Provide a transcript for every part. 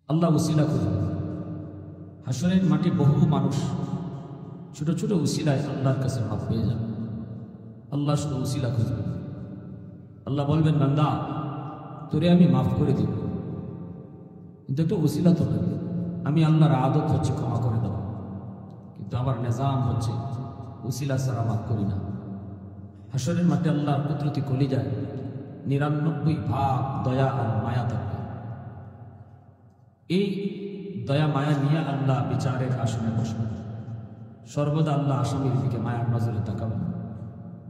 আল্লাহ উসিলা খুঁজবে। হাসরের মাঠে বহু মানুষ ছোট ছোট উসিলায় আল্লাহর কাছে মাফ পেয়ে যাবে। আল্লাহ শুধু উসিলা খুঁজবে। আল্লাহ বলবেন, বান্দা তোরে আমি মাফ করে দেব, কিন্তু একটা উসিলা তো লাগবে। আমি আল্লাহর আদত হচ্ছে ক্ষমা করে দেওয়া, কিন্তু আমার নিজাম হচ্ছে উসিলা ছাড়া মাফ করি না। হাসরের মাঠে আল্লাহর কুদরতি কলিজায় ৯৯ ভাগ দয়া আর মায়া থাকবে। এই দয়া মায়া নিয়ে আল্লাহ বিচারের আসনে বসবেন। সর্বদা আল্লাহ আসামির দিকে মায়ার নজরে তাকাবেন,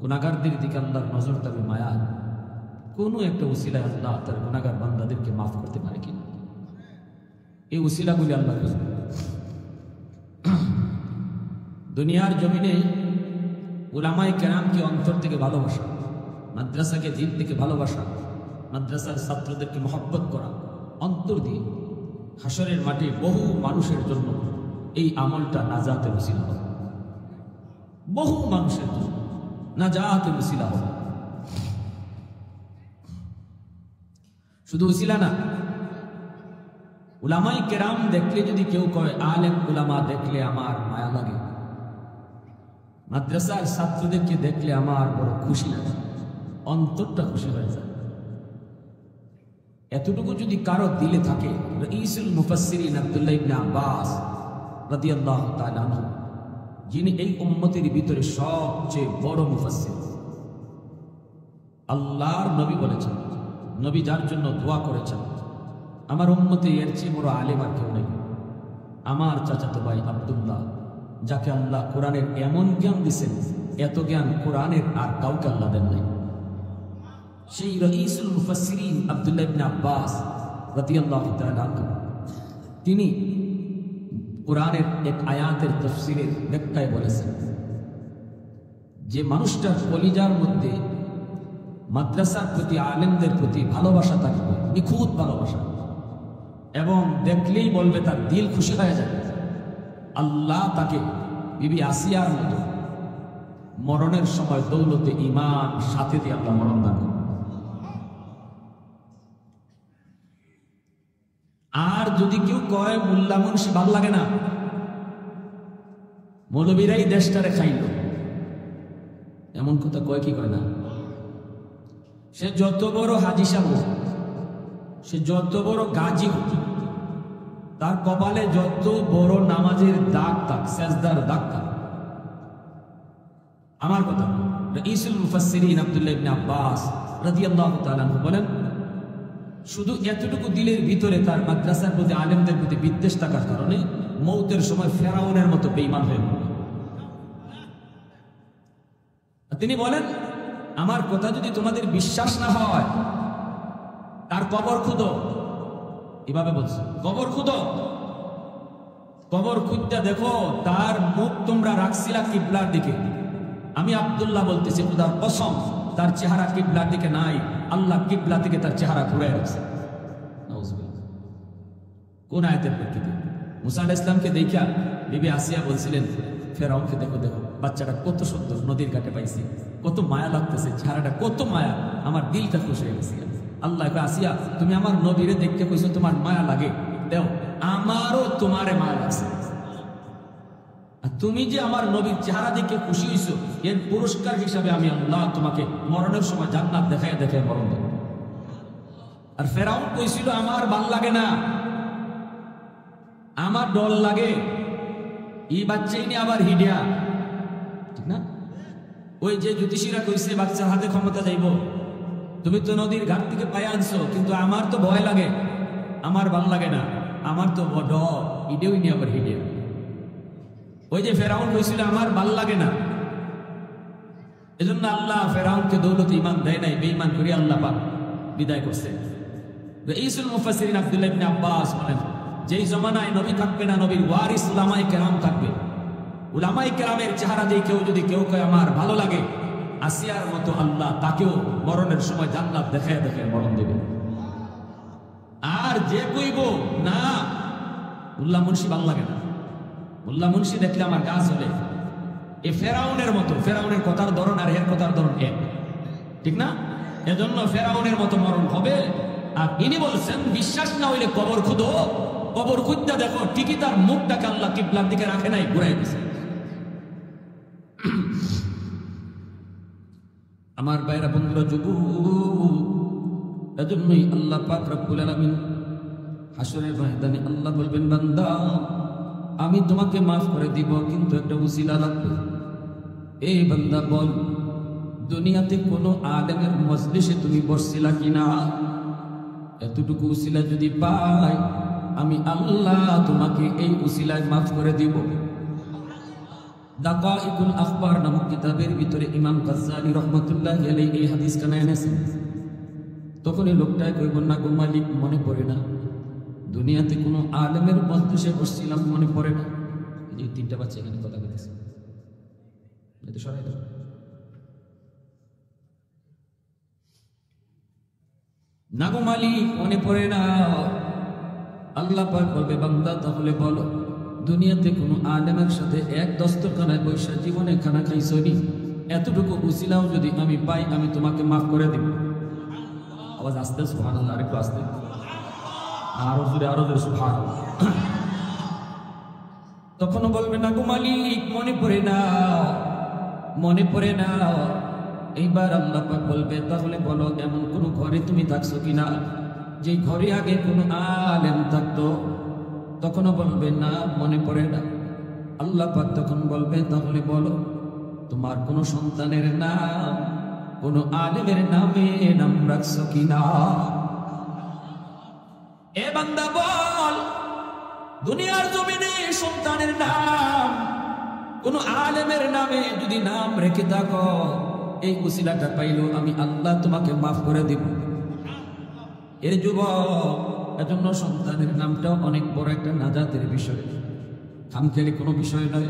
গুনাহগারদের দিকে আল্লাহর নজর তবে মায়া। কোনো একটা উসিলায় আল্লাহ তার গুনাহগার বান্দাদেরকে মাফ করতে পারে কিনা, এই উসিলাগুলি আল্লাহ বুঝবেন। দুনিয়ার জমিনে উলামায়ে কেরামকে অন্তর থেকে ভালোবাসা, মাদ্রাসাকে দিল থেকে ভালোবাসা, মাদ্রাসার ছাত্রদেরকে মহব্বত করা অন্তর দিয়ে, হাসরের মাঠে বহু মানুষের জন্য এই আমলটা নাজাতের উসিলা হবে। বহু মানুষের জন্য নাজাতের উসিলা হবে। শুধু উসিলা না, উলামায়ে কেরাম দেখলে যদি কেউ কয় আলেম উলামা দেখলে আমার মায়া লাগে, মাদ্রাসার ছাত্রদেরকে দেখলে আমার বড় খুশি লাগে, অন্তরটা খুশি হয়ে যায়। এতটুকু যদি কারো দিলে থাকে, রাইসুল মুফাসসিরিন আব্দুল্লাহ ইবনে আব্বাস রাদিয়াল্লাহু তাআলা আনহু, যিনি এই উম্মতের ভিতরে সবচেয়ে বড় মুফাসসির, আল্লাহর নবী বলেছেন, নবী যার জন্য দোয়া করেছেন, আমার উম্মতে এর চেয়ে বড় আলেম আর কেউ নেই। আমার চাচাতো ভাই আব্দুল্লাহ, যাকে আল্লাহ কোরআনের এমন জ্ঞান দিয়েছেন, এত জ্ঞান কোরআনের আর কাউকে আল্লাহ দেন নাই। সেই রাইসুল মুফাসসিরিন আব্দুল্লাহ ইবনে আব্বাস রাদিয়াল্লাহু তাআলা আনহু, তিনি কোরআনের এক আয়াতের তাফসীরের ব্যাখ্যায় বলেছেন, যে মানুষটার কলিজার মধ্যে মাদ্রাসার প্রতি, আলেমদের প্রতি ভালোবাসা থাকবে, নিখুঁত ভালোবাসা, এবং দেখলেই বলবে তার দিল খুশি হয়ে যাবে, আল্লাহ তাকে বিবি আসিয়ার মতো মরণের সময় দৌলতে ঈমান সাথে দিয়ে আল্লাহ মরণ দান করবে। আর যদি কেউ কয় মোল্লা মুন্সি ভাল লাগে না, মৌলবীরাই দেশটারে খাইল, এমন কথা কয় কি কয় না? সে যত বড় হাজি সাহেব হোক, সে যত বড় গাজী হোক, তার কপালে যত বড় নামাজের দাগ থাক, সেজদার দাগ থাক, আমার কথা রাইসুল মুফাসসিরিন আব্দুল্লাহ ইবনে আব্বাস রাদিয়াল্লাহু তাআলা আনহু বলেন, শুধু এতটুকু দিলের ভিতরে তার মাদ্রাসার প্রতি, আলেমদের প্রতি বিদ্বেষ থাকার কারণে মৌতের সময় ফেরাউনের মতো বেঈমান হয়ে পড়ল। তিনি বলেন, আমার কথা যদি তোমাদের বিশ্বাস না হয়, তার কবর খুঁদো। এভাবে বলছে, কবর খুঁদো, কবর খুঁজতে দেখো তার মুখ তোমরা রাখছিলা কিবলার দিকে। আমি আব্দুল্লাহ বলতেছি, খোদার কসম, তার চেহারা কিবলার দিকে নাই, আল্লাহ কিবলা থেকে তার চেহারা ঘুরে রাখছে। কোন আয়াতের প্রেক্ষিতে? মুসা আলাইহিস সালামকে দেখিয়া বিবি আসিয়া বলছিলেন, ফেরাউনকে দেখো, দেখো বাচ্চাটা কত সুন্দর, নদীর ঘাটে পাইছি, কত মায়া লাগতেছে, চেহারাটা কত মায়া, আমার দিলটা খুশি হয়ে গেছে। আল্লাহ আসিয়া, তুমি আমার নবীরে দেখতে কইছো তোমার মায়া লাগে, দেও আমারও তোমারে মায়া লাগছে। তুমি যে আমার নবীর চেহারা দেখে খুশি হইছো, এর পুরস্কার হিসাবে আমি আল্লাহ তোমাকে মরণের সময় জান্নাত দেখায় দেখায় মরণ দেব। আর ফেরাউন কইছিল, আমার ভাল লাগে না, আমার ডর লাগে, এই বাচ্চাই নিয়ে আবার হিডিয়া, ঠিক না? ওই যে জ্যোতিষীরা কইছে বাচ্চার হাতে ক্ষমতা যাইব, তুমি তো নদীর ঘাট থেকে পায়ে আনছো, কিন্তু আমার তো ভয় লাগে, আমার ভাল লাগে না, আমার তো ডর, ইডেও নিয়ে আবার হিডিয়া। ওই যে ফেরাউন কইছিল আমার ভাল লাগে না, এজন্য আল্লাহ ফেরাউনকে দৌলতে ঈমান দেয় নাই, বেঈমান করে আল্লাহ পাক বিদায় করছে। রাইসুল মুফাসসিরিন আব্দুল্লাহ ইবনে আব্বাস বলেন, যেই জমানায় নবী থাকবে না, নবীর ওয়ারিস উলামায়ে কেরাম থাকবে, উলামায়ে কেরামের চেহারা দিয়ে কেউ কয় আমার ভালো লাগে, আসিয়ার মতো আল্লাহ তাকেও মরণের সময় জান্নাত দেখায় দেখায় মরণ দেবে। আর যে কইব না মোল্লা মুন্সি ভাল লাগে না, মোল্লা মুন্সি দেখলে আমার গা জ্বলে, এ ফেরাউনের মতো, ফেরাউনের কথার ধরন আর এর কথার ধরন এক, ঠিক না? এজন্য ফেরাউনের মতো মরণ হবে, আর ইনি বলছেন বিশ্বাস না হইলে কবর খুঁদো, কবর খুঁজতে দেখো ঠিকই তার মুখটাকে আল্লাহ কিবলার দিকে রাখে নাই, ঘুরাই দিছে। আমার ভাইরা বন্ধুরা, যুবক, এজন্যই আল্লাহ পাক রব্বুল আলামিন হাসরের ময়দানে আল্লাহ বলবেন, বান্দা আমি তোমাকে মাফ করে দিব, কিন্তু একটা উসিলা লাগবে। এই বান্দা বল, দুনিয়াতে কোনো আলেমের মজলিসে তুমি বসছিলা কিনা? এতটুকু উসিলা যদি পাই, আমি আল্লাহ তোমাকে এই উসিলায় মাফ করে দিব। দাকাইকুল আখবার নামক কিতাবের ভিতরে ইমাম গাজ্জালী রাহমাতুল্লাহি আলাইহি এই হাদিস কানে এনেছেন। তখন এই লোকটাই কইব, না গো মালিক, মনে পড়ে না, দুনিয়াতে কোনো আলেমের মজলিসে বসছিলাম, মনে পড়ে না। এই তিনটা বাচ্চা এখানে কথা বলতেছে, এটা সরাই দাও। না গো মালিক, মনে পড়ে না। আল্লাহ পাক বলবে, বান্দা তাহলে বলো, দুনিয়াতে কোনো আলেমের সাথে এক দস্তরখানায় বৈশা জীবনে খানা খাইছনি? এতটুকু উসিলাও যদি আমি পাই, আমি তোমাকে মাফ করে দেব। আওয়াজ আস্তে, সুবহানাল্লাহ, আরেকটু আস্তে, আরো জোরে, আরো জোরে, সুবহানাল্লাহ। তখনও বলবে, না গো মালিক, মনে পড়ে না, মনে পড়ে না। এইবার আল্লাহ পাক বলবে, তাহলে বলো, এমন কোন ঘরে তুমি থাকছো কিনা যে ঘরে আগে কোনো আলেম থাকতো? তখনও বলবে, না, মনে পড়ে না। আল্লাহ পাক তখন বলবে, তাহলে বলো, তোমার কোনো সন্তানের নাম কোনো আলেমের নামে নাম রাখছো কিনা? এ বান্দা বল, দুনিয়ার জমিনে সন্তানের নাম কোন আলেমের নামে যদি নাম রেখে থাকো, এই উসিলাটা পাইলো আমি আল্লাহ তোমাকে মাফ করে দিব। এর যুবক, এজন্য সন্তানের নামটাও অনেক বড় একটা নাজাতের বিষয়, খামখেয়ালি কোনো বিষয় নয়।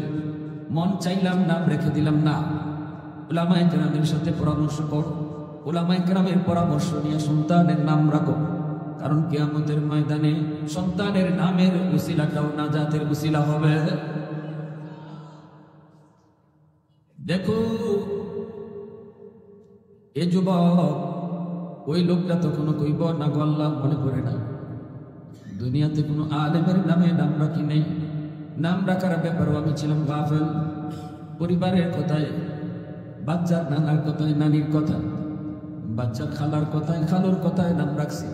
মন চাইলাম নাম রেখে দিলাম না, উলামায়ে কেরামের সাথে পরামর্শ করো, উলামায়ে কেরামের পরামর্শ নিয়ে সন্তানের নাম রাখো। কারণ কিয়ামতের ময়দানে সন্তানের নামের উসিলাটাও নাজাতের উসিলা হবে। দেখো এ যুবক, ওই লোকটা তখনও কইব, না গো আল্লাহ, মনে পড়ে না, দুনিয়াতে কোনো আলেমের নামে নাম রাখি নেই, নাম রাখার ব্যাপারও আমি ছিলাম গাফেল। পরিবারের কথায়, বাচ্চার নানার কথায় নানির কথা, বাচ্চার খালার কথায় খালুর কথায় নাম রাখছি,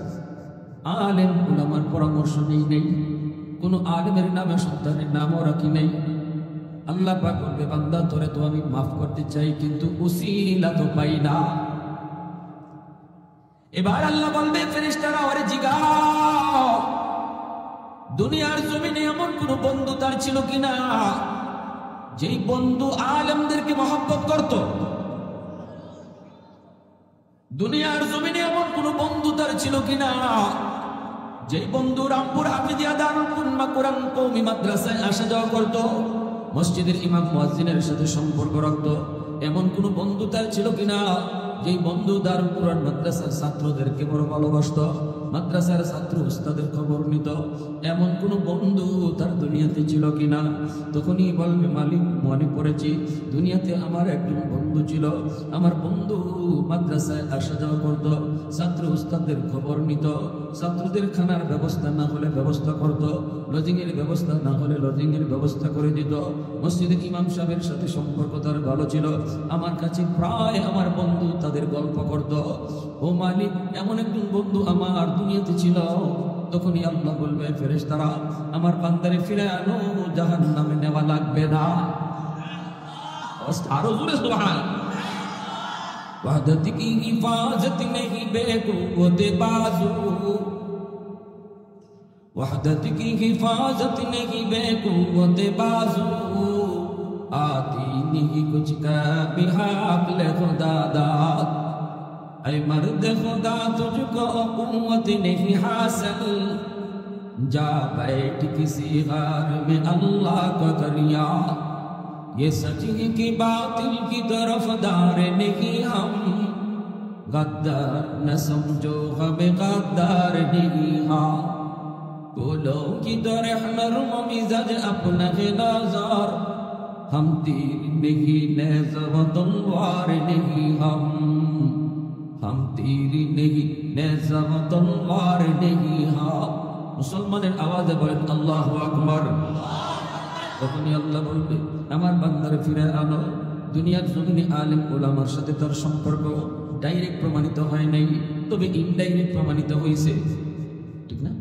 আলেম উলামার পরামর্শ নেই, কোনো আলেমের নামে সন্তানের নামও রাখি নেই। আল্লাহ পাক বলবে, বান্দা তোরে তো আমি মাফ করতে চাই, কিন্তু উসিলা তো পাই না। এবার আল্লাহ বলবে, ফেরেশতারা ওরে জিগাও, দুনিয়ার জমিনে এমন কোন বন্ধু তার ছিল কিনা যেই বন্ধু আলেমদেরকে মহব্বত করত? দুনিয়ার জমিনে এমন কোন বন্ধু তার ছিল কিনা যেই বন্ধু রামপুর হাফিজিয়া দারুল কুরআন কোরআন কওমি মাদ্রাসায় আসা যাওয়া করত, মসজিদের ইমাম মুয়াজ্জিনের সাথে সম্পর্ক রাখত? এমন কোন বন্ধু তার ছিল কিনা যেই বন্ধু দারুল কুরআন মাদ্রাসার ছাত্রদেরকে বড় ভালোবাসত, মাদ্রাসার ছাত্র উস্তাদের খবর নিত? এমন কোন বন্ধু তার দুনিয়াতে ছিল কিনা? তখনই বলবে, মালিক, মনে পড়েছি, দুনিয়াতে আমার একজন বন্ধু ছিল, আমার বন্ধু মাদ্রাসায় আসা যাওয়া করত, ছাত্র উস্তাদের খবর নিত, ছাত্রদের খানার ব্যবস্থা না হলে ব্যবস্থা করত, লজিং এর ব্যবস্থা না হলে লজিং এর ব্যবস্থা করে দিত, মসজিদের ইমাম সাহেবের সাথে সম্পর্ক তার ভালো ছিল, আমার কাছে প্রায় আমার বন্ধু তাদের গল্প করত। ও মালিক, এমন একজন বন্ধু আমার দুনিয়াতে ছিল। তখনই আল্লাহ বলবে, ফেরেশতারা আমার বান্দারে ফিরে আনো, জাহান্নামে নেওয়া লাগবে না। আরো জোরে সুবহানাল্লাহ। ওয়াহদত কি হিফাজত नहीं बेकुवत बाजू, वहदत की हिफाजत नहीं बेकुवत बाजू, आती नहीं कुछ का बिहाक खुदा दाद, ऐ मर्द खुदा तुझको कुव्वत नहीं हासिल, जा बैठ किसी गार में अल्लाह का करिया, ये सच है कि बातिल की तरफदार नहीं हम, गद्दार न समझो हमें गद्दार नहीं हाँ, फूलों की तरह नर्म मिजाज अपना है नज़र, हम तीर नहीं नेज़ा व तलवार नहीं हम, हम तीर नहीं नेज़ा तलवार नहीं हाँ মুসলমানের আওয়াজে বলেন আল্লাহু আকবার। তখনই আল্লাহ বলবে আমার বান্দারে ফিরে আনো। দুনিয়ার জমিনে আলেম ওলামার সাথে তার সম্পর্ক ডাইরেক্ট প্রমাণিত হয় নাই, তবে ইনডাইরেক্ট প্রমাণিত হয়েছে, ঠিক না?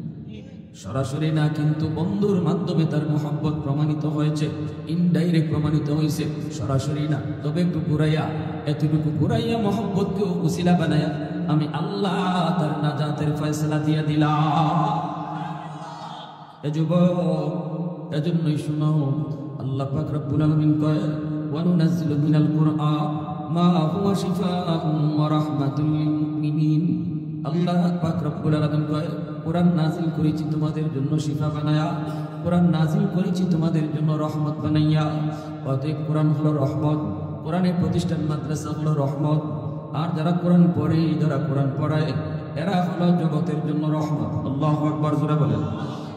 সরাসরি না, কিন্তু বন্ধুর মাধ্যমে তার মহব্বত প্রমাণিত হয়েছে, ইনডাইরেক্ট প্রমাণিত হয়েছে, সরাসরি না। তবে একটু ঘুরাইয়া, এতটুকু ঘুরাইয়া মহব্বতকে উসিলা বানায়া আমি আল্লাহ তার নাজাতের ফয়সালা দিয়ে দিলাম। এজন্যই শুনো, আল্লাহ পাক রব্বুল আলামিন কয় ওয়া নুনাজ্জিলু মিনাল কুরআন মা হুয়া শিফাউন ওয়া রাহমাতুল লিল মুমিনিন। আল্লাহ পাক রব্বুল আলামিন কয় কোরআন নাযিল করেছি তোমাদের জন্য শিফা বানায়া, কোরআন নাযিল করেছি তোমাদের জন্য রহমত বানাইয়া। অতএব কোরআন হলো রহমত, কোরআনের প্রতিষ্ঠান মাদ্রাসা হলো রহমত। আর যারা কোরআন পড়ে, যারা কোরআন পড়ায়, এরা হলো জগতের জন্য রহমত। আল্লাহু আকবার জোরে বলেন।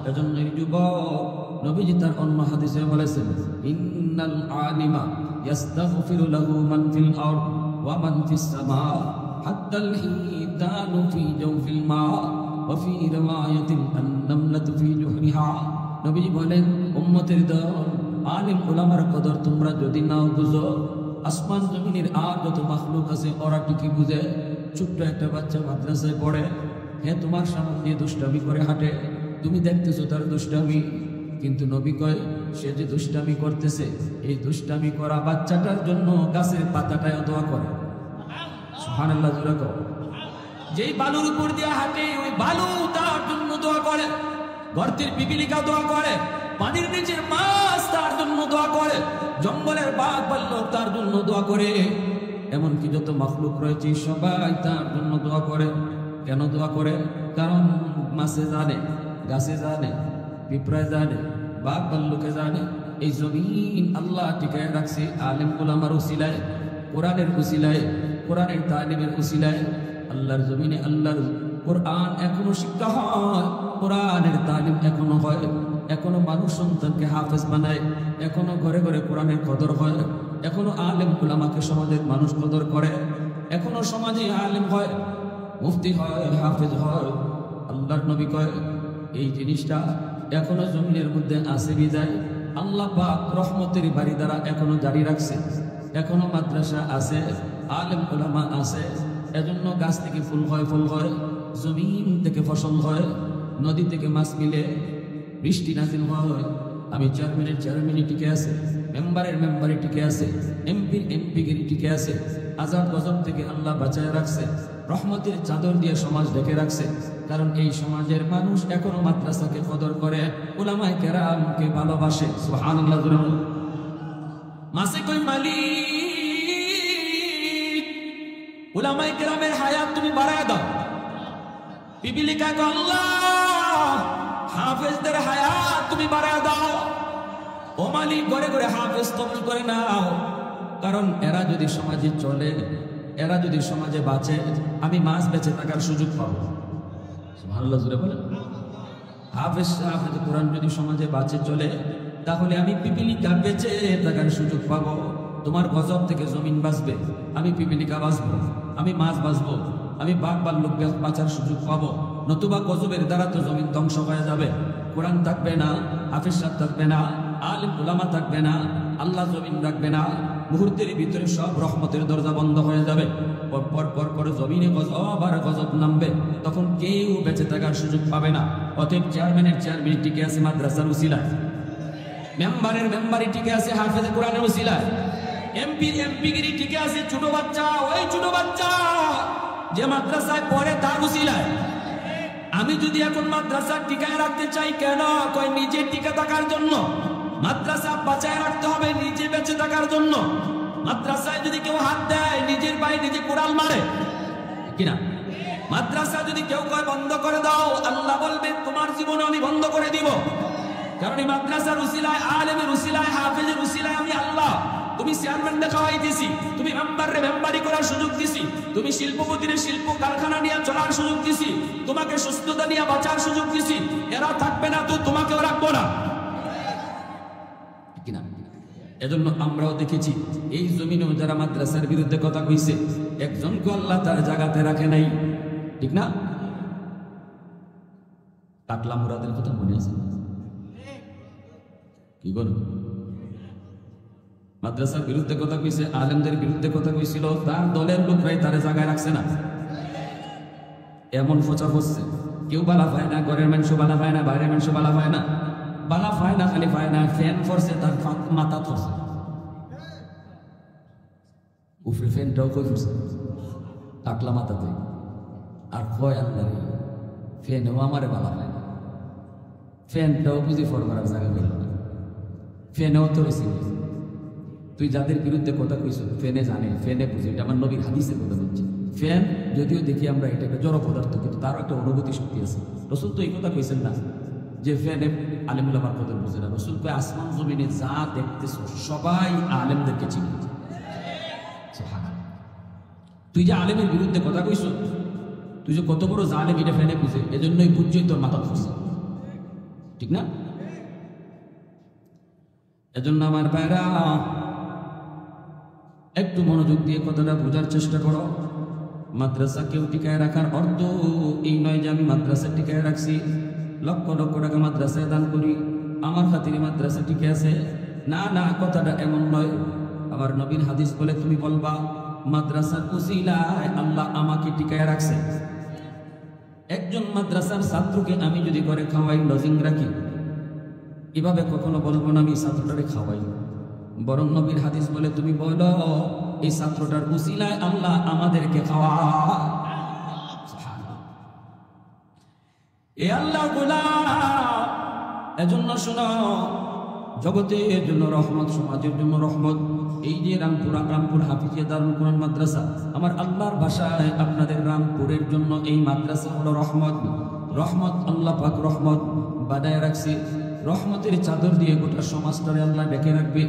এজন্য যুবক, নবীজি তার অন্য হাদিসে বলেছেন ইন্নাল আলিমা ইস্তাগফিরু লাহু মান ফিল আরদ ওয়া মান ফিস সামা হাত্তাল হিতানু ফি জাওফিল মা ওয়া ফি রিওয়ায়াতিন আন-নামলাতু ফি জুহরিহা। নবীজি বলেন উম্মতের দল, আলিম উলামার কদর তোমরা যদি নাও বুঝো, আসমান জমিনের আর যত মাখলুক আছে ওরা ঠিকই বুঝে। ছোট্ট একটা বাচ্চা মাদ্রাসায় পড়ে, হ্যাঁ তোমার সামনে দিয়ে দুষ্টামি করে হাঁটে, তুমি দেখতেছো তার দুষ্টামি, কিন্তু নবী কয় সে যে দুষ্টামি করতেছে, এই দুষ্টামি করা বাচ্চাটার জন্য গাছের পাতাটায় দোয়া করে। সুবহানাল্লাহ জোরে কও। যেই বালুর উপর দিয়ে হাঁটে, ওই বালু তার জন্য দোয়া করে, গর্তের পিপিলিকা দোয়া করে, পানির নিচের মাছ তার জন্য দোয়া করে, জঙ্গলের বাঘ ভাল্লুক তার জন্য দোয়া করে, এমনকি যত মাখলুক রয়েছে সবাই তার জন্য দোয়া করে। কেন দোয়া করে? কারণ মাছে জানে, গাছে জানে, পিঁপড়ায় জানে, বাঘ ভাল্লুকে জানে এই জমিন আল্লাহ টিকায় রাখছে আলেম উলামার উসিলায়, কোরআনের উসিলায়, কোরআনের তালিমের উসিলায়। আল্লাহর জমিনে আল্লাহর কোরআন এখনো শিক্ষা হয়, কোরআনের তালিম এখনো হয়, এখনো মানুষ সন্তানকে হাফেজ বানায়, এখনো ঘরে ঘরে কোরআনের কদর হয়, এখনো আলেম উলামাকে সমাজের মানুষ কদর করে, এখনো সমাজে আলেম হয়, মুফতি হয়, হাফেজ হয়। আল্লাহর নবী কয় এই জিনিসটা এখনো জমিনের মধ্যে আছে বিদায় আল্লাহ পাক রহমতের বাড়ি দ্বারা এখনো জারি রাখছে, এখনো মাদ্রাসা আছে, আলেম উলামা আছে। এজন্য গাছ থেকে ফুল হয়, ফল হয়, জমিন থেকে ফসল হয়, নদী থেকে মাছ মিলে, বৃষ্টি নাজিল হয়। আমি চেয়ারম্যানই টিকে আছে, মেম্বারের মেম্বারি টিকে আছে, এমপিগিরি টিকে আছে। আজাব গজব থেকে আল্লাহ বাঁচায় রাখছে, রহমতের চাদর দিয়ে সমাজ ঢেকে রাখছে। কারণ এই সমাজের মানুষ এখনো মাদ্রাসাকে কদর করে, উলামায়ে কেরামকে ভালোবাসে। সুবহানাল্লাহ। মাসে কই মালিক, উলামায়ে কেরামের হায়াত তুমি বাড়ায় দাও। পিপিলিকা কয় আল্লাহ হাফেজদের হায়াত তুমি বাড়ায় দাও। ও মালিক ঘরে ঘরে হাফেজ কবুল করে নাও, কারণ এরা যদি সমাজে চলে, এরা যদি সমাজে বাঁচে, আমি মাছ বেঁচে থাকার সুযোগ পাবো। সুবহানাল্লাহ জোরে বলেন। হাফেজ কোরআন যদি সমাজে বাঁচে চলে, তাহলে আমি পিপিলিকা বেঁচে থাকার সুযোগ পাবো। তোমার গজব থেকে জমিন বাঁচবে, আমি পিপিলিকা বাঁচবো, আমি মাছ বাঁচবো, আমি বাঘ ভাল্লুক বাঁচার সুযোগ পাবো। নতুবা গজবের দ্বারা তো জমিন ধ্বংস হয়ে যাবে, কোরআন থাকবে না, হাফেজ সাহেব থাকবে না, আলেম উলামা থাকবে না, আল্লাহ জমিন রাখবে না, মুহূর্তের ভিতরে সব রহমতের দরজা বন্ধ হয়ে যাবে। পর জমিনে গজব আর গজব নামবে, তখন কেউ বেঁচে থাকার সুযোগ পাবে না। অতএব চেয়ারম্যান টিকে আছে মাদ্রাসার উসিলায়, মেম্বারের মেম্বারি টিকে আছে হাফেজে কোরআনের উসিলায়, এমপিগিরি টিকে আছে ছোট বাচ্চা, ওই ছোট বাচ্চা যে মাদ্রাসায় পড়ে তার উসিলায়। আমি যদি এখন মাদ্রাসা টিকায় রাখতে চাই, কেন? কয় নিজে টিকে থাকার জন্য। মাদ্রাসা বাঁচায় রাখতে হবে নিজে বেঁচে থাকার জন্য। মাদ্রাসায় যদি কেউ হাত দেয়, নিজের পায়ে নিজে কোড়াল মারে কিনা? মাদ্রাসা যদি কেউ কয় বন্ধ করে দাও, আল্লাহ বলবে তোমার জীবনে আমি বন্ধ করে দিব। কারণ এই মাদ্রাসার উসিলায়, আলেমের উসিলায়, হাফেজের উসিলায় আমি আল্লাহ তুমি চেয়ারম্যান দেখাই দিছি, তুমি মেম্বারে মেম্বারি করার সুযোগ দিছি, তুমি শিল্পপতির শিল্প কারখানা নিয়ে চলার সুযোগ দিছি, তোমাকে সুস্থতা নিয়ে বাঁচার সুযোগ দিছি। এরা থাকবে না তো তোমাকেও রাখবো না কিনা? এজন্য আমরাও দেখেছি এই জমিনেও যারা মাদ্রাসার বিরুদ্ধে কথা কইছে, একজনকে আল্লাহ তার জায়গাতে রাখে নাই, ঠিক না? টাকলা মুরাদের কথা মনে আছে? কি বলো? মাদ্রাসার বিরুদ্ধে কথা কইছে, আলেমদের বিরুদ্ধে কথা কইছিল, তার দলের লোকরাই তারে জায়গায় রাখছে না। এমন ফোঁচা ফসছে, কেউ বালা পায় না, ঘরের মানুষ বালা পায় না, বাইরের মানুষ বালা পায় না, বালা পায় না, খালি পায় না, ফ্যান ফরছে তার মাথা ফরছে, উফরে ফ্যানটাও কই ফুরছে টাকলা মাথাতে, আর কয় আল্লাহ রে ফ্যানেও আমারে বালা পায় না, ফ্যানটাও বুঝি ফরবার জায়গা পেল না, ফ্যানেও তো বেশি। তুই যাদের বিরুদ্ধে কথা কইছ ফ্যানে জানে, ফ্যানে বুঝে, এটা আমার নবীর হাদিসের কথা বলছি। ফ্যান যদিও দেখি আমরা এটা একটা জড় পদার্থ, কিন্তু তারও একটা অনুভূতি শক্তি আছে। রসুল তো এই কথা কইছেন না যে ফ্যানে আলেমুল আমার কদর বুঝে না। রসুল কয় আসমান জমিনে যা দেখতেছ সবাই আলেমদেরকে চিনি। তুই যে আলেমের বিরুদ্ধে কথা কইছ, তুই যে কত বড় জালেম এটা ফ্যানে বুঝে, এজন্যই বুঝছই তোর মাথা ফুসছে, ঠিক না? এজন্য আমার ভাইরা একটু মনোযোগ দিয়ে কথাটা বোঝার চেষ্টা করো। মাদ্রাসা কেউ টিকায় রাখার অর্থ এই নয় যে আমি মাদ্রাসা টিকায় রাখছি, লক্ষ লক্ষ টাকা মাদ্রাসায় দান করি, আমার খাতিরে মাদ্রাসা টিকে আছে। না না, কথাটা এমন নয়। আমার নবীর হাদিস বলে তুমি বলবা মাদ্রাসার উসিলায় আল্লাহ আমাকে টিকায় রাখছে। একজন মাদ্রাসার ছাত্রকে আমি যদি করে খাওয়াই, লজিং রাখি, এভাবে কখনো বলবো না আমি ছাত্রটারে খাওয়াই, বরং নবীর হাদিস বলে তুমি বলো এই ছাত্রটার উসিলায় আল্লাহ আমাদেরকে খাওয়া। এ আল্লাহ গোলাম, এজন্য শোনো, জগতের জন্য রহমত, সমাজের জন্য রহমত। এই যে রামপুর হাফিজিয়া দারুল কোরআন মাদ্রাসা, আমার আল্লাহর ভাষায় আপনাদের রামপুরের জন্য এই মাদ্রাসা হলো রহমত। রহমত আল্লাহ পাক রহমত বানায় রাখছে, রহমতের চাদর দিয়ে গোটা সমাজটারে আল্লাহ ডেকে রাখবে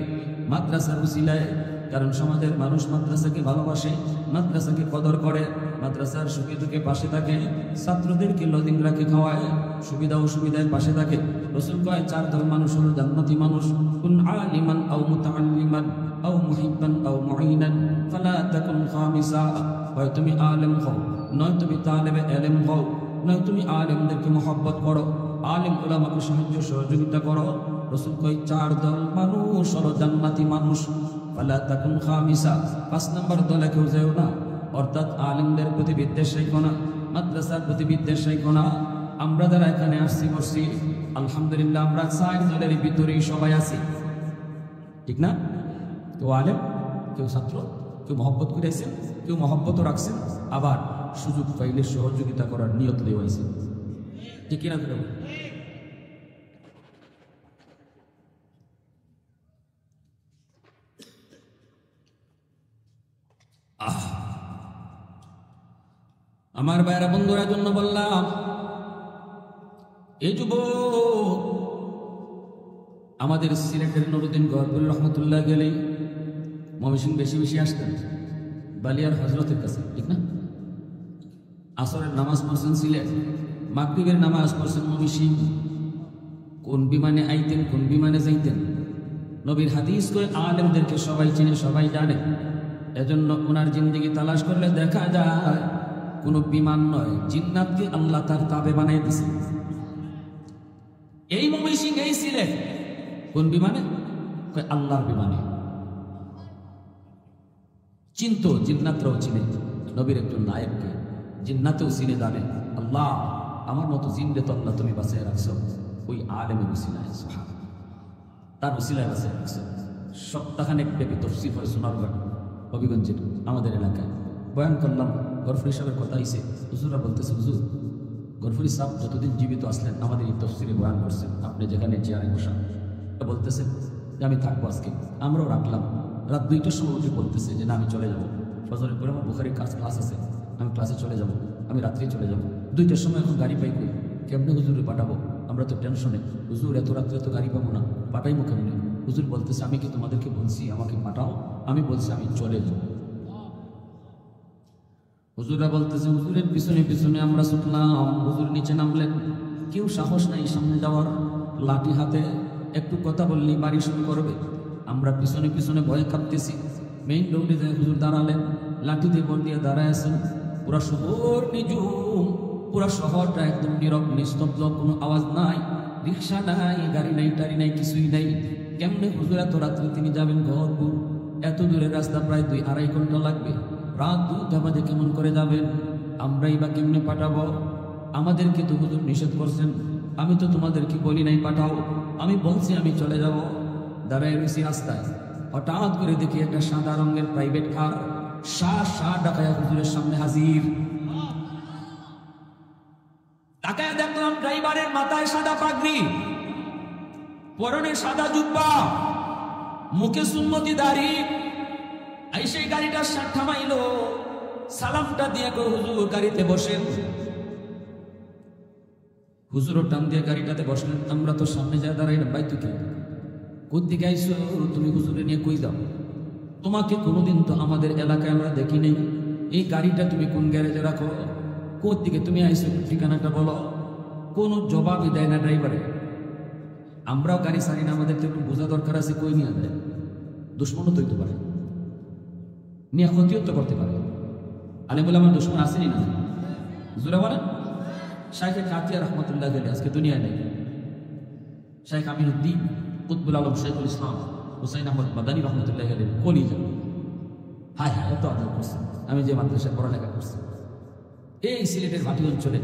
মাদ্রাসার উসিলায়। কারণ সমাজের মানুষ মাদ্রাসাকে ভালোবাসে, মাদ্রাসাকে কদর করে, মাদ্রাসার সুখে দুঃখে পাশে থাকে, ছাত্রদেরকে লজিং রাখে, খাওয়ায়, সুবিধা অসুবিধায় পাশে থাকে। রাসূল কয় চার দল মানুষ হলো জান্নাতি মানুষ, কুন আলিমান আও মুতাআল্লিমান আও মুহিব্বান আও মুঈনান ফালা তাকুন খামিসা। হয় তুমি আলেম হও, নয় তুমি তালেবে ইলম হও, নয় তুমি আলেমদেরকে মহব্বত করো, আলেম উলামাকে সাহায্য সহযোগিতা করো। রাসূল কয় চার দল মানুষ হলো জান্নাতি মানুষ, ফালা তাকুন খামিসা, 5 নম্বর দলে কেউ যেও না। অর্থাৎ আলেমদের প্রতি বিদ্বেষ রাখো না, মাদ্রাসার প্রতি বিদ্বেষ রাখো না। আমরা যারা এখানে আসছি বসছি, আলহামদুলিল্লাহ আমরা 4 দলের ভিতরেই সবাই আছি, ঠিক না? কেউ আলেম, কেউ ছাত্র, কেউ মহব্বত করেছেন, কেউ মহব্বতও রাখছেন, আবার সুযোগ পাইলে সহযোগিতা করার নিয়ত লেওয়াইছে, ঠিক কিনা? আমার ভাইরা বন্ধুরা জন্য বললাম, এই যুবক আমাদের সিলেটের নুরুদ্দিন গহরপুরি রহমতুল্লাহ গেলে ময়মনসিংহ বেশি বেশি আসতেন, বালিয়ার হজরতের কাছে, ঠিক না? আসরের নামাজ পড়ছেন সিলেট, মাগরিবের নামাজ পড়ছেন ময়মনসিংহ। কোন বিমানে আইতেন, কোন বিমানে যাইতেন, নবীর হাদিস করে আলেমদেরকে সবাই চিনে, সবাই জানে। এজন্য ওনার জিন্দেগি তালাশ করলে দেখা যায় কোনো বিমান নয়, জিন্নাতকে আল্লাহ তার তাবে বানিয়ে দিয়েছে। এই ময়মনসিংহ, এই সিলেট, কোন বিমানে? আল্লাহর বিমানে। চিন্ত, জিন্নাতরাও চিনে নবীর একজন নায়েবকে, জিন্নাতেও চিনে জানে আল্লাহ আমার মতো জিন্দে তো আল্লাহ তুমি বাঁচিয়ে রাখছো ওই আলেমের উসিলায়, সুবহানাল্লাহ, তার উসিলায় বাঁচিয়ে রাখছো। সপ্তাহখানেক ব্যাপী তফসির হয় সোনারগঞ্জ হবিগঞ্জের আমাদের এলাকায়। বয়ান করলাম, গরফুরি সাহেবের কথা আইছে, হুজুররা বলতেছে হুজুর গরফুরি সাহেব যতদিন জীবিত আসলেন আমাদের এই তফসিরে বয়ান করছেন, আপনি যেখানে চেয়ারে বসা, বলতেছেন যে আমি থাকবো আজকে। আমরাও রাখলাম। রাত 2টার সময় উঠে বলতেছে যে না আমি চলে যাবো, ফজরের পরে আমার বুখারীর ক্লাস আছে, আমি ক্লাসে চলে যাব, আমি রাত্রে চলে যাব। 2টার সময় এখন গাড়ি পাই কই, কেমনে হুজুরে পাঠাবো? আমরা তো টেনশনে, হুজুর এত রাত্রে তো গাড়ি পাবো না, পাঠাইবো কেমনে? হুজুর বলতেছে আমি কি তোমাদেরকে বলছি আমাকে পাঠাও? আমি বলছি আমি চলে যাব। হুজুরা বলতেছে হুজুরের পিছনে পিছনে আমরা ছুটলাম, হুজুর নিচে নামলেন, কেউ সাহস নাই সামনে যাওয়ার, লাঠি হাতে, একটু কথা বললেই বাড়ি শুরু করবে। আমরা পিছনে পিছনে ভয়ে কাঁপতেছি। মেইন রোডে যায় হুজুর দাঁড়ালেন, লাঠি দিয়ে বল দিয়ে দাঁড়ায় আছেন। পুরা শহর নিজুম, পুরা শহরটা একদম নীরব নিস্তব্ধ, কোনো আওয়াজ নাই, রিক্সা নাই, গাড়ি নাই, টাড়ি নাই, কিছুই নাই। কেমনে হুজুর এত রাত্রে তিনি যাবেন ঘরপুর? এত দূরের রাস্তা প্রায় 2-2.5 ঘন্টা লাগবে। রাত 2টা বাজে কেমন করে যাবেন? আমরাই বা কেমনে পাঠাবো? আমাদেরকে তো হুজুর নিষেধ করছেন, আমি তো তোমাদেরকে বলি নাই পাঠাও, আমি বলছি আমি চলে যাব। দাঁড়ায় রয়েছি রাস্তায়, হঠাৎ করে দেখি একটা সাদা রঙের প্রাইভেট কার শাহ ডাকায়া হুজুরের সামনে হাজির। তাকায় দেখলাম ড্রাইভারের মাথায় সাদা পাগড়ি, পরনে সাদা জুব্বা, মুখে সুন্নতি দাড়ি। এই সেই গাড়িটা থামাইলো, সালামটা দিয়ে কো হুজুর গাড়িতে বসেন। হুজুরও টান দিয়ে গাড়িটাতে বসলেন। আমরা তো সামনে যায় দাঁড়াইলাম। ভাই তুই কে? কোথেকে আইসো তুমি? হুজুরে নিয়ে কই যাও? তোমাকে কোনোদিন তো আমাদের এলাকায় আমরা দেখি নেই। এই গাড়িটা তুমি কোন গ্যারেজে রাখো? কোথেকে তুমি আইসো? ঠিকানাটা বলো। কোনো জবাবই দেয় না ড্রাইভারে। আমরাও গাড়ি ছাড়ি না, আমাদের তো একটু বোঝা দরকার আছে। কই নিয়ে দেয়? দুশ্মনও তো হইতে পারে, নিয়ে ক্ষতিও তো করতে পারে। আলে বলে আমার দুশ্মন আসেনি না? জোরে বলেন। শাইখে কাতিয়া রহমতুল্লাহ আলাইহি আজকে দুনিয়ায় নেই। শাইখ আমিনুদ্দিন কুতবুল আলম শাইখুল ইসলাম হুসাইন আহমদ মাদানী রহমতুল্লাহ আলাইহি কলিজা। হায় হায়, এত আদর করছে। আমি যে মাদ্রাসায় পড়ালেখা করছি এই সিলেটের ভাটি অঞ্চলে,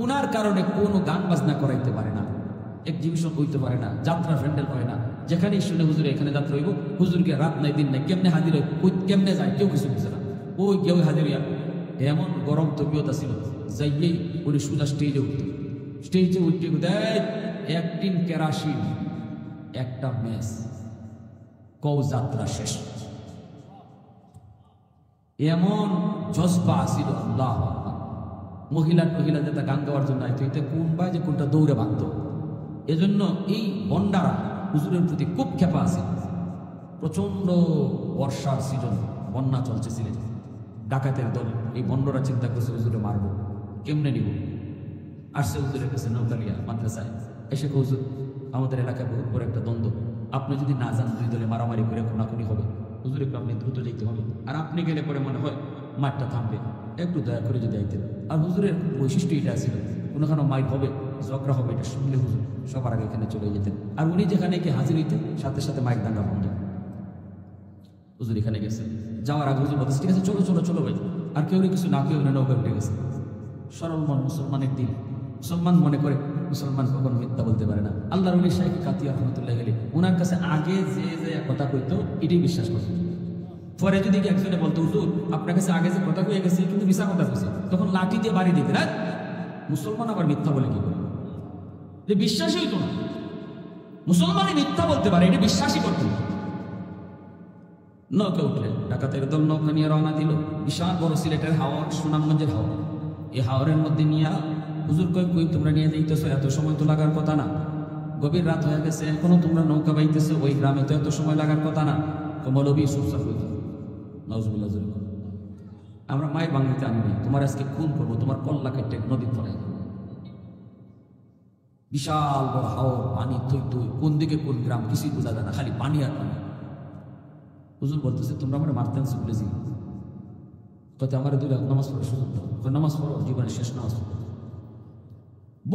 উনার কারণে কোনো গান বাজনা করাইতে পারে না, এক্সিবিশন হইতে পারে না, যাত্রা প্যান্ডেল হয় না। যেখানেই শুনে হুজুরে এখানে যাত্রা হইব, হুজুরকে রাত নাই দিন নাই, কেমনে হাজির হয়, কেমনে যায় কেউ কিছু বুঝে না। ওই কেউ হাজির হইয়া এমন গরম তবিয়তা ছিল, যাইয়েই উনি সোজা স্টেজে উঠত। স্টেজে উঠতে দেয় 1 টিন কেরাসিন, একটা মেস, কও যাত্রা শেষ। এমন জজবা ছিল। আল্লাহ মহিলা যেটা গান গাওয়ার জন্য আইতো, এতে কোন পায় যে কোনটা দৌড়ে ভাঙত। এজন্য এই বন্ডারা হুজুরের প্রতি খুব ক্ষেপা আছে। প্রচন্ড বর্ষার সিজন, বন্যা চলতেছিলেন। ডাকাতের দল এই বন্ডরা চিন্তা করছে হুজুরে মারবো, কেমনে নিব। আসছে হুজুরের কাছে নৌকালিয়া মাদ্রাসায়, এসে হুজুর আমাদের এলাকায় বহুত বড় একটা দ্বন্দ্ব, আপনি যদি না যান 2 দলে মারামারি করে খুনাখুনি হবে। হুজুরে আপনি দ্রুত যেতে হবে, আর আপনি গেলে পরে মনে হয় মাঠটা থামবে, একটু দয়া করে যদি আইতেন। আর হুজুরের বৈশিষ্ট্য এটা ছিল, কোনোখানে মাইক হবে, ঝগড়া হবে, এটা শুনলে হুজুর সবার আগে এখানে চলে যেতেন। আর উনি যেখানে গিয়ে হাজির হইতেন সাথে সাথে মাইক দাঙ্গা বন্ধ। হুজুর এখানে গেছে, যাওয়ার আগে হুজুর বলতেছে ঠিক আছে চলো চলো চলো ভাই। আর কেউ কিছু না কেউ নৌকা উঠে গেছে। সরল মন, মুসলমানের দিন, মুসলমান মনে করে মুসলমান কখনো মিথ্যা বলতে পারে না। আল্লাহর ওলি শাইখ কাতিয়া রহমতুল্লাহ আলাইহি ওনার কাছে আগে যে কথা কইতো এটাই বিশ্বাস করতো। পরে যদি একজনে বলতো হুজুর আপনার কাছে আগে যে কথা কয়ে গেছে কিন্তু মিশা কথা কইছে, তখন লাঠি দিয়ে বাড়ি দিতে না। মুসলমান আবার মিথ্যা বলে কি করে? যে বিশ্বাসই হইতো না। মুসলমানই মিথ্যা বলতে পারে, এটা বিশ্বাসই করতো না। নৌকা উঠলে ডাকাতের দল নৌকা নিয়ে রওনা দিল। বিশাল বড় সিলেটের হাওর, সুনামগঞ্জের হাওর। এই হাওরের মধ্যে নিয়ে হুজুর কই তোমরা নিয়ে যাইতেছো, এত সময় তো লাগার কথা না, গভীর রাত হয়ে গেছে, এখনো তোমরা নৌকা বাইতেছো, ওই গ্রামে তো এত সময় লাগার কথা না। মৌলবী সুফসাফ হইত নজরুল্লাহ, আমরা মায়ের বাংলাতে আনি নাই, তোমার আজকে খুন করবো, তোমার কল্লা কেটে নদীর ফলাই। বিশাল বড় হাওর, পানি থই থই, কোন দিকে কোন গ্রাম কিছুই বোঝা যায় না, খালি পানি আর পানি। হুজুর বলতেছে তোমরা আমার মারতে আনছো বুঝেছি, কত আমার 2 রাত নামাজ পড়ার সুযোগ দাও, নামাজ পড়ো, জীবনের শেষ নামাজ পড়ো।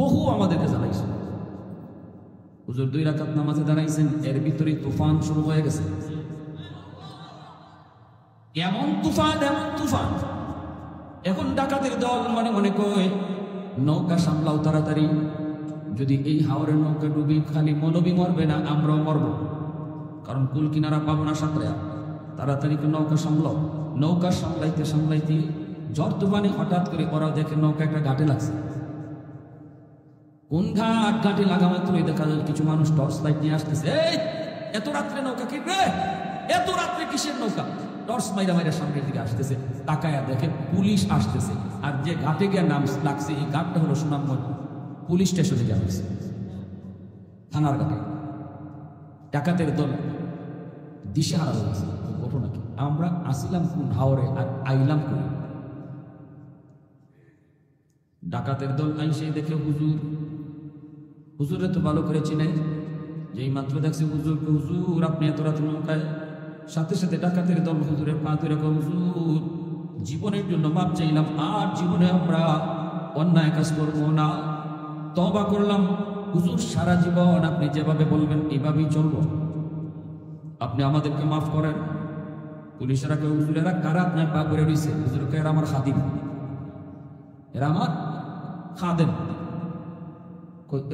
বহু আমাদেরকে জানাইছে। হুজুর 2 রাকাত নামাজে দাঁড়াইছেন, এর ভিতরে তুফান শুরু হয়ে গেছে। এমন তুফান এখন ডাকাতের দল মনে মনে কয় নৌকা সামলাও তাড়াতাড়ি, যদি এই হাওরের নৌকা ডুবি খালি মৌলবী মরবে না, আমরাও মরব, কারণ কুল কিনারা পাবো না সাঁতরা, তাড়াতাড়ি নৌকা সামলাও। নৌকা সামলাইতে ঝড় তুফানে হঠাৎ করে ওরাও দেখে নৌকা একটা ঘাটে লাগছে। কোন ঘাটে লাগা মাত্র দেখা যায় কিছু মানুষ টর্চ লাইট নিয়ে আসতেছে। এত রাত্রে নৌকা কিনবে, এত রাত্রে কিসের নৌকা? টর্চ মাইরা সামনের দিকে আসতেছে, তাকায়া দেখে পুলিশ আসতেছে। আর যে ঘাটে গিয়ে নাম লাগছে এই ঘাটটা হলো সুনামগঞ্জ পুলিশ স্টেশনে যাওয়া হয়েছে, থানার ঘাটে। ডাকাতের দল দিশেহারা হয়েছে। ঘটনা কি? আমরা আসিলাম কোন হাওরে আর আইলাম কোন? ডাকাতের দল আইসে দেখে হুজুরে তো ভালো করে চিনে, যেই মাত্র দেখছে হুজুর আপনি এত রাত নৌকায়, সাথে সাথে ডাকাতের দল হুজুরের পা ধরে কয়, হুজুর জীবনের জন্য মাপ চাইলাম, আর জীবনে আমরা অন্যায় কাজ করবো না, তওবা করলাম। হুজুর সারা জীবন আপনি যেভাবে বলবেন এভাবেই চলবো, আপনি আমাদেরকে মাফ করেন। পুলিশেরা কয়, হুজুরেরা কারা আপনার পা করে রয়েছে? হুজুর কয়, এরা আমার খাদিম, এরা আমার খাদেম।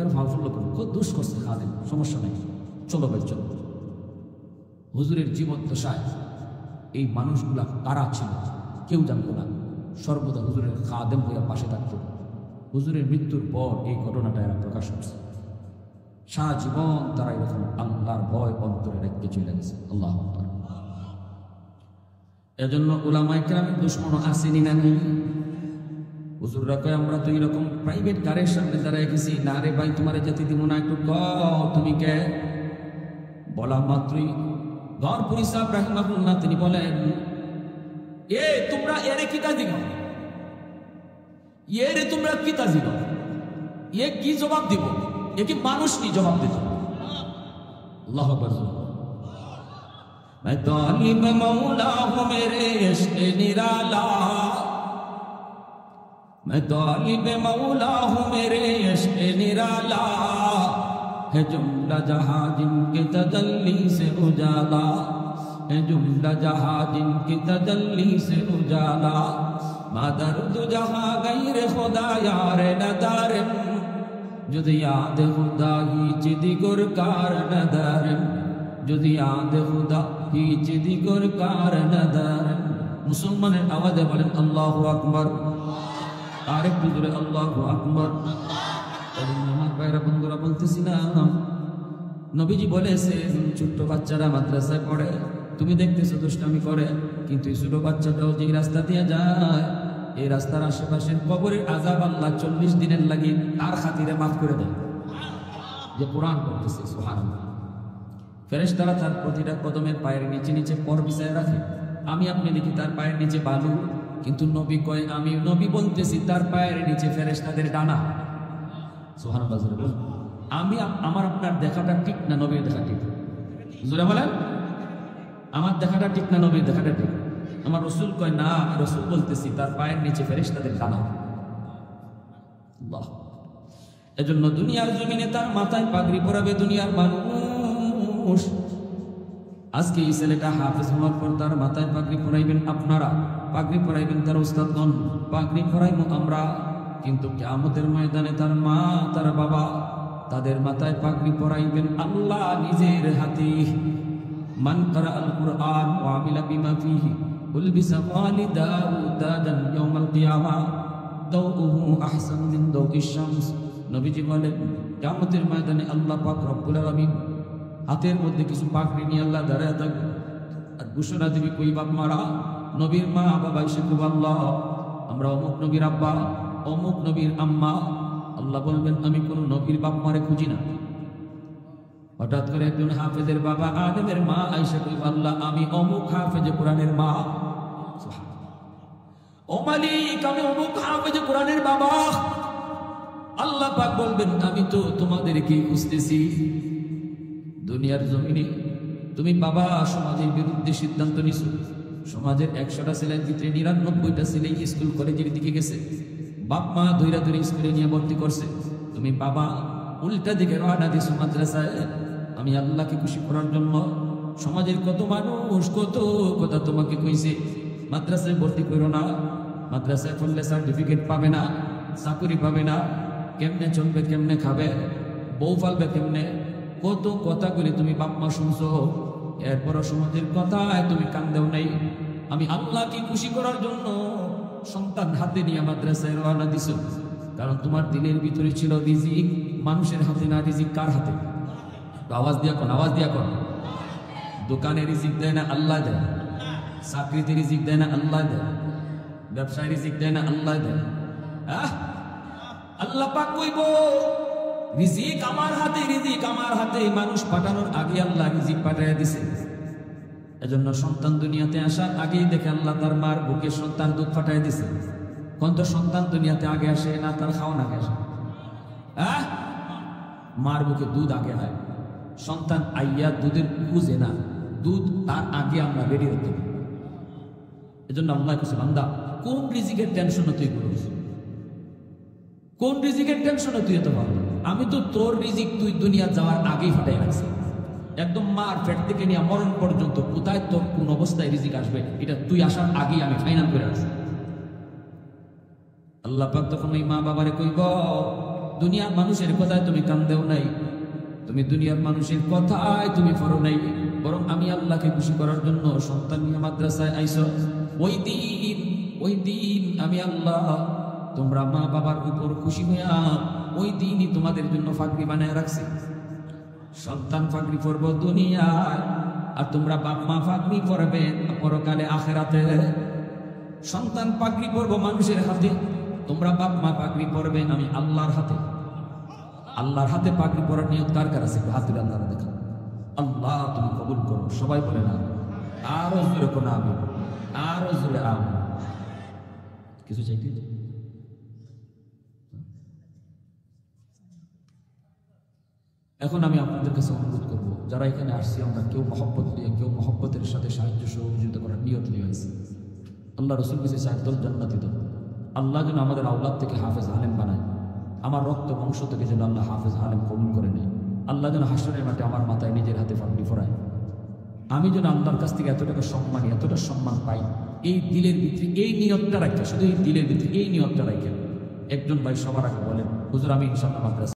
এর ভাবল খুব দোষ করছে খাদেম, সমস্যা নেই, চলো ভাই চলো। হুজুরের জীবন দশায় এই মানুষগুলা কারা ছিল কেউ জানতো না, সর্বদা হুজুরের খাদেম হইয়া পাশে থাকত। হুজুরের মৃত্যুর পর এই ঘটনাটা এরা প্রকাশ করছে। সারা জীবন তারা এরকম আল্লাহর ভয় অন্তরে রেখে চলে গেছে। আল্লাহ আকবার। এজন্য উলামায়ে কেরামের দুশমন আসেনি না নেই? হুজুররা কয়, আমরা তো এরকম প্রাইভেট কারের সামনে দাঁড়ায় গেছি, না রে ভাই তোমার যেতে দিব না, একটু কও তুমি কে। বলা মাত্রই গড়পুরি সাহেব রাহিমাহুল্লাহ তিনি বলেন, এ তোমরা এরে কিতা দিগাও, এরে তোমরা কিতা দিগাও, এ কি জবাব দিব? এ কি মানুষ নি জবাব দিত? আল্লাহু আকবার। मैं तालिब मौला हूँ मेरे इश्क़ निराला, मैं तालिब मौला हूँ मेरे इश्क़ निराला, है जुमला जहाँ जिनके तजल्ली से उजाला, है जुमला जहाँ जिनके तजल्ली से उजाला, मादर्द जहाँ गैर खुदा यार नदारम, जुद याद खुदा ही चिदिगुर कार नदारम, जुद याद खुदा ही चिदिगुर कार नदारम। मुसलमाনের আওয়াজে বলেন আল্লাহু আকবার, আরেকটু জোরে আল্লাহু আকবার। আমার ভাইরা বন্ধুরা বলতেছিলাম, নবীজি বলেছেন ছোট্ট বাচ্চারা মাদ্রাসায় পড়ে, তুমি দেখতেছো দুষ্টামি করে, কিন্তু এই ছোট বাচ্চাটাও যে রাস্তা দিয়ে যায়, এই রাস্তার আশেপাশের কবরের আযাব আল্লাহ 40 দিনের লাগি তার খাতিরে মাফ করে দেয়। যে কোরআন পড়তেছে সুবহানাল্লাহ। ফেরেশতারা তার প্রতিটা কদমের পায়ের নিচে নিচে পর বিছায় রাখে। আমি আপনি দেখি তার পায়ের নিচে বালু, কিন্তু নবী কয়, আমি নবী বলতেছি তার পায়ের নিচে ফেরেশতাদের ডানা। সুবহানাল্লাহ। আমি আমার আপনার দেখাটা ঠিক না নবীর দেখা ঠিক? জোরে বলেন, আমার দেখাটা ঠিক না নবীর দেখাটা ঠিক? আমার রাসূল কয়, না আমি রাসূল বলতেছি তার পায়ের নিচে ফেরেশতাদের ডানা। আল্লাহ। এজন্য দুনিয়ার জমিনে তার মাথায় পাগড়ি পরাবে দুনিয়ার মানুষ। আজকে এই ছেলেটা হাফেজ হওয়ার পর তার মাথায় পাগড়ি পরাইবেন আপনারা, পাগড়ি পরাইবেন তার উস্তাদগণ, পাগড়ি পরাইব আমরা, কিন্তু কিয়ামতের ময়দানে তার মা তার বাবা তাদের মাথায় পাগড়ি পরাইবেন আল্লাহ নিজের হাতে। মান কারা আল কুরআন ওয়া আমিলা বিমা ফিহি উলবিসা ওয়ালিদাহু তাজান ইয়াউমাল কিয়ামা দাউহু আহসানু মিন দাউইশ শামস। নবীজি বলেন কিয়ামতের ময়দানে আল্লাহ পাক রব্বুল আলামিন হাতের মধ্যে কিছু পাগড়ি নিয়ে আল্লাহ দাঁড়ায় থাকবে, আর ঘোষণা দিবি কই বাপ মারা, নবীর মা বাবা এসে খুব আল্লাহ আমরা অমুক নবীর আব্বা অমুক নবীর আম্মা। আল্লাহ বলবেন আমি কোন নবীর বাপ মারে খুঁজি না। হঠাৎ করে একজন হাফেজের বাবা আদমের মা আয়েশা কই আল্লাহ আমি অমুক হাফেজে কোরআনের মা। ও মালিক আমি অমুক হাফেজে কোরআনের বাবা। আল্লাহ পাক বলবেন আমি তো তোমাদেরকে খুঁজতেছি। দুনিয়ার জমিনে তুমি বাবা সমাজের বিরুদ্ধে সিদ্ধান্ত নিছো, সমাজের 100টা ছেলের ভিতরে 99টা ছেলে স্কুল কলেজের দিকে গেছে, বাপ মা ধৈরা ধরে স্কুলে নিয়ে ভর্তি করছে, তুমি বাবা উল্টা দিকে রওনা দিছো মাদ্রাসায়। আমি আল্লাহকে খুশি করার জন্য সমাজের কত মানুষ কত কথা তোমাকে কইছে মাদ্রাসায় ভর্তি করো না, মাদ্রাসায় পড়লে সার্টিফিকেট পাবে না, চাকরি পাবে না, কেমনে চলবে কেমনে খাবে, বউ পালবে কেমনে, কত কথা বলে তুমি বাপ মা শুনছো, এরপরও সমাজের কথায় তুমি কান দেও নাই। আমি আল্লাহকে খুশি করার জন্য সন্তান হাতে নিয়ে মাদ্রাসায় রওনা দিছো, কারণ তোমার দিলের ভিতরে ছিল রিজিক মানুষের হাতে না, রিজিক কার হাতে? আওয়াজ দিয়া কোন, আওয়াজ দিয়া কোন। দোকানে রিজিক দেয় না আল্লাহ দেয়, চাকরিতে রিজিক দেয় না আল্লাহ দেয়, ব্যবসায় রিজিক দেয় না আল্লাহ দেয়। আল্লাহ পাক কইব রিজিক আমার হাতে, রিজিক আমার হাতে। মানুষ পাঠানোর আগে আল্লাহ রিজিক পাঠাইয়া দিছে। এজন্য সন্তান দুনিয়াতে আসার আগেই দেখে আল্লাহ তার মার বুকে সন্তান দুধ পাঠাইয়া দিছে। কোন তো সন্তান দুনিয়াতে আগে আসে না তার খাওয়ান আগে আসে? মার বুকে দুধ আগে হয়। সন্তান আইয়া দুধের খুঁজে না, দুধ তার আগে আমরা রেডি হতে হবে। এজন্য আল্লাহ কাছে বান্দা কোন রিজিকের টেনশন তুই করিস, কোন রিজিকের টেনশন তুই এত পারবি? আমি তো তোর রিজিক তুই দুনিয়া যাওয়ার আগেই ফাটাই রাখছি, একদম মার পেট থেকে নিয়ে মরণ পর্যন্ত কোথায় তোর কোন অবস্থায় রিজিক আসবে এটা তুই আসার আগেই আমি ফাইনাল করে রাখছি। আল্লাহ পাক তখন ওই মা বাবারে কইব, দুনিয়ার মানুষের কথায় তুমি কান দেও নাই, তুমি দুনিয়ার মানুষের কথায় তুমি পড়ো নাই, বরং আমি আল্লাহকে খুশি করার জন্য সন্তান নিয়ে মাদ্রাসায় আইছো। ওই দিন আমি আল্লাহ তোমরা মা বাবার উপর খুশি হইয়া ওই দিনই তোমাদের জন্য ফাঁকরি বানায় রাখছি। সন্তান ফাঁকরি পড়বো দুনিয়ায়, আর তোমরা বাপ মা ফাঁকরি পড়বে পরকালে আখেরাতে। সন্তান পাগড়ি পরবো মানুষের হাতে, তোমরা বাপ মা পাগড়ি পরবে আমি আল্লাহর হাতে। আল্লাহর হাতে পাগড়ি পরার নিয়ত কার কার আছে? হাতের আল্লাহ দেখা। আল্লাহ তুমি কবুল করো, সবাই বলে না আরো জোরে কোন আমি, আরো জোরে আমি কিছু চাইতে। এখন আমি আপনাদের কাছে অনুরোধ করবো, যারা এখানে আসছি আমরা কেউ মহব্বত নিয়ে, কেউ মহব্বতের সাথে সাহায্য সহযোগিতা করার নিয়ত নিয়ে আসছি। আল্লাহ রসুল কাছে চারদল জান্নাতি দল। আল্লাহ যেন আমাদের আওলাদ থেকে হাফেজ আলেম বানায়, আমার রক্ত বংশ থেকে যেন আল্লাহ হাফেজ আলেম কবুল করে নেয়। আল্লাহ যেন হাসরের মাঠে আমার মাথায় নিজের হাতে পাগড়ি পরায়। আমি যেন আল্লাহর কাছ থেকে এতটা সম্মানী, এতটা সম্মান পাই, এই দিলের ভিতরে এই নিয়তটা রাখতে, শুধু এই দিলের ভিতরে এই নিয়তটা রাখেন। একজন ভাই সবার আগে বলেন, হুজুর আমি ইনশাআল্লাহ মাদ্রাসা